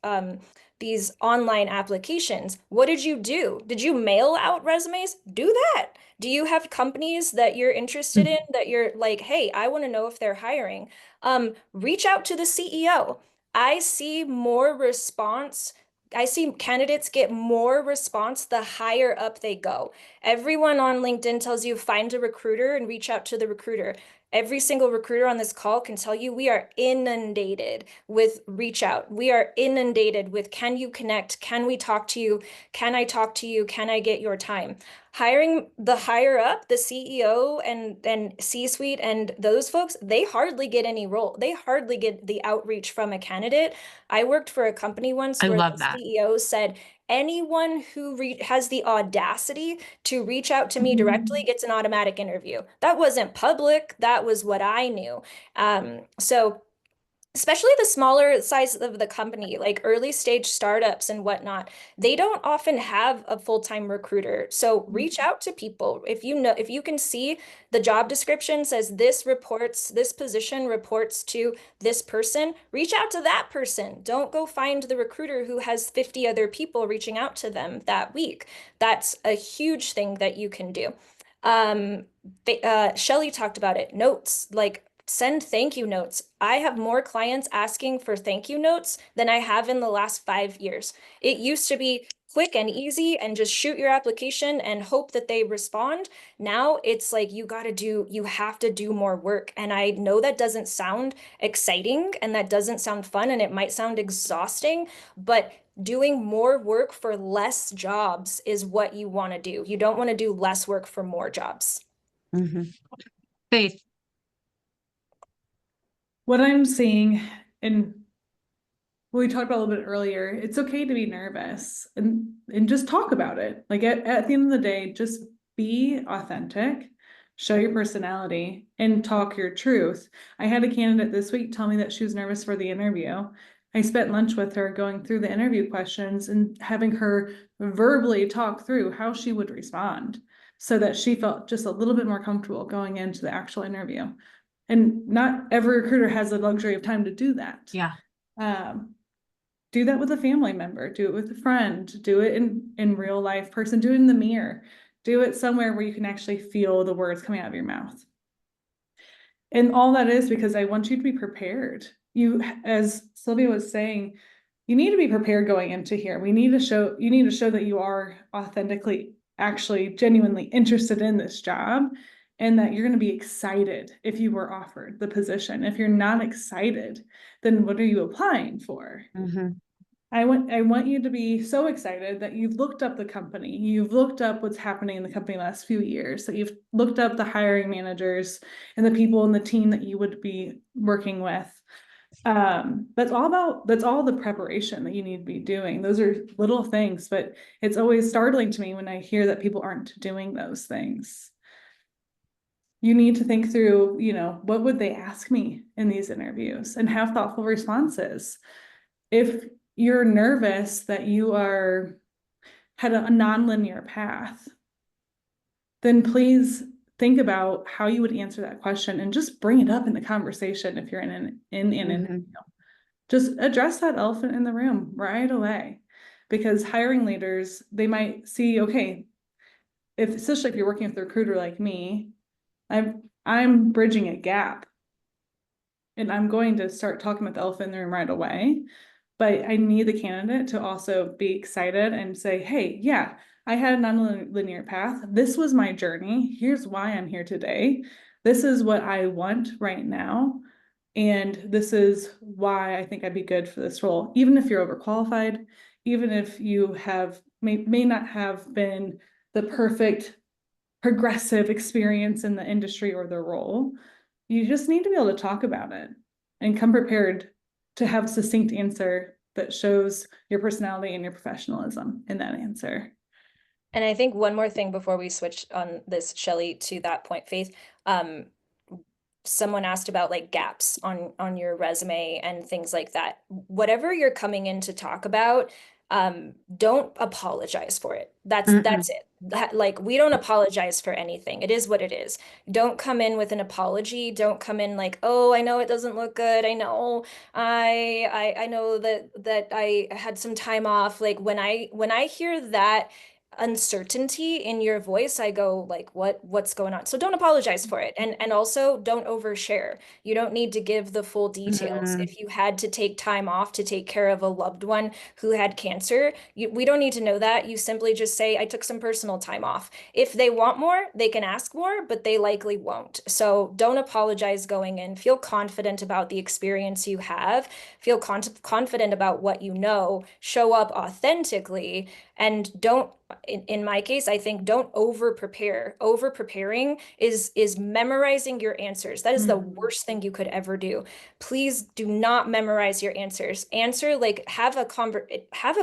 online applications. What did you do? Did you mail out resumes? Do that. Do you have companies that you're interested in that you're like, hey, I want to know if they're hiring? Reach out to the CEO. I see more response. I see candidates get more response the higher up they go. Everyone on LinkedIn tells you find a recruiter and reach out to the recruiter. Every single recruiter on this call can tell you we are inundated with reach out. We are inundated with, can you connect? Can we talk to you? Can I talk to you? Can I get your time? Hiring the higher up, the CEO and C-suite and those folks, they hardly get any role. They hardly get the outreach from a candidate. I worked for a company once where the CEO said, anyone who has the audacity to reach out to me directly gets an automatic interview. That wasn't public. That was what I knew. So especially the smaller size of the company, like early stage startups and whatnot, they don't often have a full-time recruiter. So reach out to people. If you can see the job description says this position reports to this person, reach out to that person. Don't go find the recruiter who has 50 other people reaching out to them that week. That's a huge thing that you can do. Shelly talked about it. Notes, like send thank you notes. I have more clients asking for thank you notes than I have in the last 5 years. It used to be quick and easy and just shoot your application and hope that they respond. Now it's like you have to do more work. And I know that doesn't sound exciting and that doesn't sound fun and it might sound exhausting, but doing more work for less jobs is what you want to do. You don't want to do less work for more jobs. Faith. What I'm seeing, and we talked about a little bit earlier, it's okay to be nervous and just talk about it. Like at the end of the day, just be authentic, show your personality, and talk your truth. I had a candidate this week tell me that she was nervous for the interview. I spent lunch with her going through the interview questions and having her verbally talk through how she would respond so that she felt just a little bit more comfortable going into the actual interview. And not every recruiter has the luxury of time to do that. Yeah. Do that with a family member, do it with a friend, do it in real life person, do it in the mirror, do it somewhere where you can actually feel the words coming out of your mouth. And all that is because I want you to be prepared. You, as Sylvia was saying, you need to be prepared going into here. You need to show that you are authentically, actually genuinely interested in this job and that you're going to be excited if you were offered the position. If you're not excited, then what are you applying for? I want you to be so excited that you've looked up the company, you've looked up what's happening in the company the last few years, that you've looked up the hiring managers and the people in the team that you would be working with. That's all the preparation that you need to be doing. Those are little things, but it's always startling to me when I hear that people aren't doing those things. You need to think through, what would they ask me in these interviews and have thoughtful responses. If you're nervous that you had a nonlinear path, then please think about how you would answer that question and just bring it up in the conversation if you're in an interview. Just address that elephant in the room right away, because hiring leaders, they might see, okay, especially if you're working with a recruiter like me, I'm bridging a gap and I'm going to start talking about the elephant in the room right away. But I need the candidate to also be excited and say, hey, yeah, I had a non-linear path. This was my journey. Here's why I'm here today. This is what I want right now. And this is why I think I'd be good for this role. Even if you're overqualified, even if you may not have been the perfect progressive experience in the industry or the role, you just need to be able to talk about it and come prepared to have a succinct answer that shows your personality and your professionalism in that answer. And I think one more thing before we switch on this, Shelly, to that point, Faith, someone asked about like gaps on your resume and things like that. Whatever you're coming in to talk about, don't apologize for it. That's it. Like, we don't apologize for anything. It is what it is. Don't come in with an apology. Don't come in like, oh, I know it doesn't look good. I know I know that I had some time off. Like, when I hear that uncertainty in your voice, I go like, what's going on? So don't apologize for it. And also don't overshare. You don't need to give the full details. If you had to take time off to take care of a loved one who had cancer, we don't need to know that. You simply just say, I took some personal time off. If they want more, they can ask more, but they likely won't. So don't apologize going in. Feel confident about the experience you have. Feel confident about what you know. Show up authentically, and don't, in my case, I think don't over prepare. Over preparing is memorizing your answers. That is the worst thing you could ever do. Please do not memorize your answers. Answer, like, have a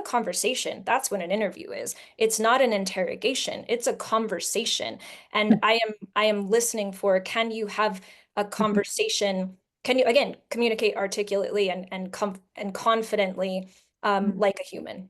conversation. That's what an interview is. It's not an interrogation. It's a conversation. And I am listening for, can you have a conversation? Can you, again, communicate articulately and confidently, like a human?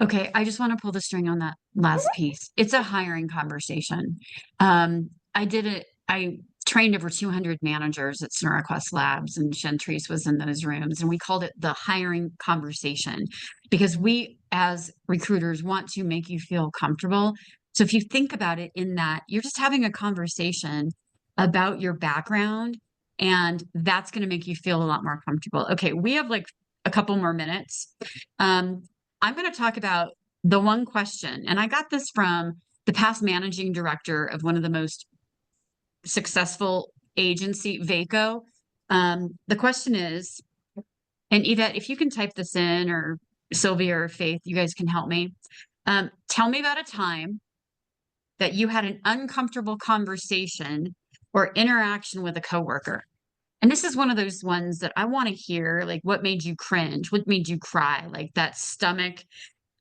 Okay, I just want to pull the string on that last piece. It's a hiring conversation. I trained over 200 managers at Sonora Quest Labs, and Chantrice was in those rooms, and we called it the hiring conversation because we, as recruiters, want to make you feel comfortable So if you think about it in that, you're just having a conversation about your background, and that's going to make you feel a lot more comfortable. Okay, we have like a couple more minutes. I'm going to talk about the one question, and I got this from the past managing director of one of the most successful agency, Vaco. The question is, and Yvette, if you can type this in, or Sylvia or Faith, you guys can help me. Tell me about a time that you had an uncomfortable conversation or interaction with a coworker. And this is one of those ones that I want to hear, like, what made you cringe? What made you cry? Like that stomach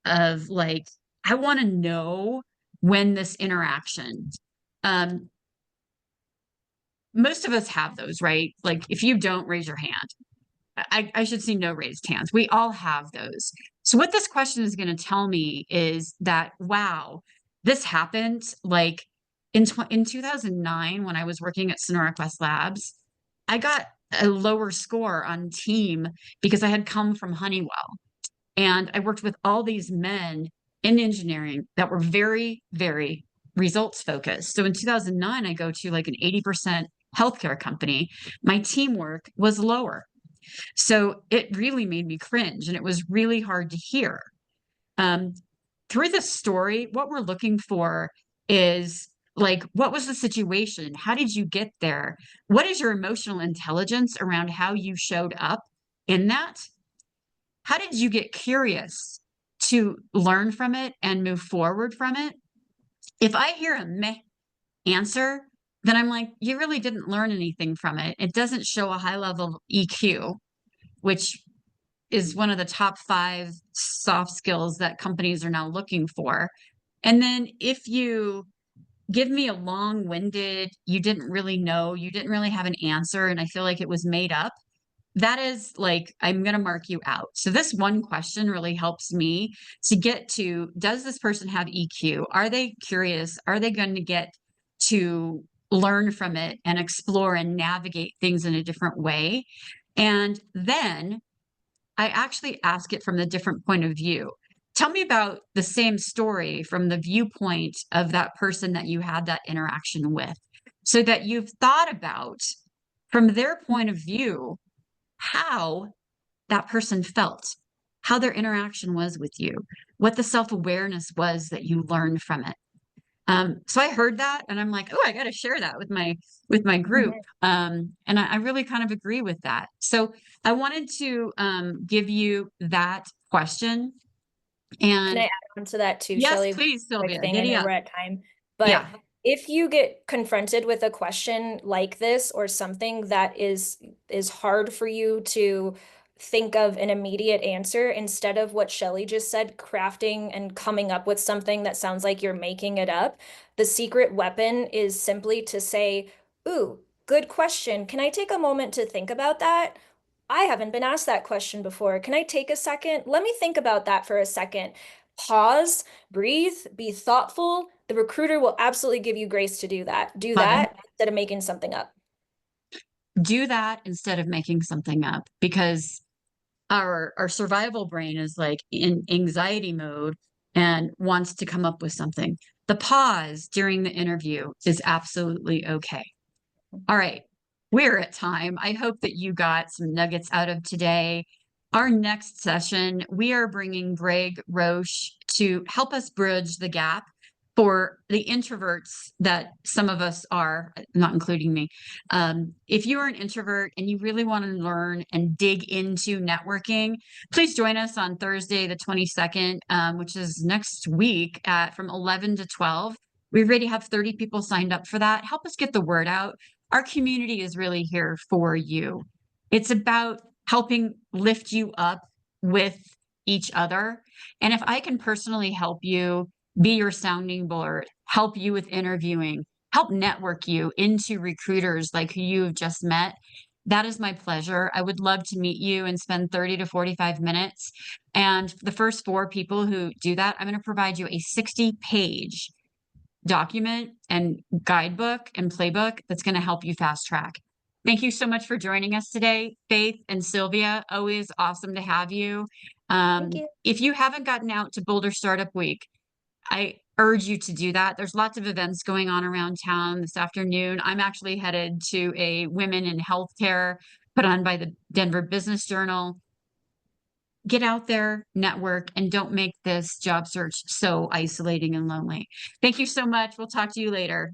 of like, I want to know when this interaction. Most of us have those, right? Like if you don't, raise your hand. I should see no raised hands. We all have those. So what this question is going to tell me is that, wow, this happened like in 2009 when I was working at Sonora Quest Labs. I got a lower score on team because I had come from Honeywell. And I worked with all these men in engineering that were very, very results focused. So in 2009, I go to like an 80% healthcare company. My teamwork was lower. So it really made me cringe, and it was really hard to hear. Through this story, what we're looking for is like, what was the situation? How did you get there? What is your emotional intelligence around how you showed up in that? How did you get curious to learn from it and move forward from it? If I hear a meh answer, then I'm like, you really didn't learn anything from it. It doesn't show a high level of EQ, which is one of the top 5 soft skills that companies are now looking for. And then if you give me a long-winded, you didn't really know, you didn't really have an answer, and I feel like it was made up, that is like, I'm going to mark you out. So this one question really helps me to get to, does this person have EQ? Are they curious? Are they going to get to learn from it and explore and navigate things in a different way? And then I actually ask it from the different point of view. Tell me about the same story from the viewpoint of that person that you had that interaction with, so that you've thought about from their point of view how that person felt, how their interaction was with you, what the self-awareness was that you learned from it. So I heard that and I'm like, oh, I got to share that with my group. And I really kind of agree with that. So I wanted to give you that question. And can I add on to that too, yes, Shelley? please, Sylvia. Thing, I know we're at time, but yeah. If you get confronted with a question like this or something that is hard for you to think of an immediate answer, instead of what Shelley just said, crafting and coming up with something that sounds like you're making it up, the secret weapon is simply to say, ooh, good question. Can I take a moment to think about that? I haven't been asked that question before. Can I take a second? Let me think about that for a second. Pause, breathe, be thoughtful. The recruiter will absolutely give you grace to do that. Do that instead of making something up. Do that instead of making something up, because our survival brain is like in anxiety mode and wants to come up with something. The pause during the interview is absolutely okay. All right, we're at time. I hope that you got some nuggets out of today. Our next session, we are bringing Greg Roche to help us bridge the gap for the introverts that some of us are, not including me. If you are an introvert and you really want to learn and dig into networking, please join us on Thursday, the 22nd, which is next week from 11 to 12. We already have 30 people signed up for that. Help us get the word out. Our community is really here for you. It's about helping lift you up with each other. And if I can personally help you, be your sounding board, help you with interviewing, help network you into recruiters like who you've just met, that is my pleasure. I would love to meet you and spend 30 to 45 minutes. And the first 4 people who do that, I'm going to provide you a 60-page document and guidebook and playbook that's going to help you fast track. Thank you so much for joining us today, Faith and Sylvia. Always awesome to have you. Thank you. If you haven't gotten out to Boulder Startup Week, urge you to do that. There's lots of events going on around town this afternoon. I'm actually headed to a Women in Healthcare put on by the Denver Business Journal. Get out there, network, and don't make this job search so isolating and lonely. Thank you so much. We'll talk to you later.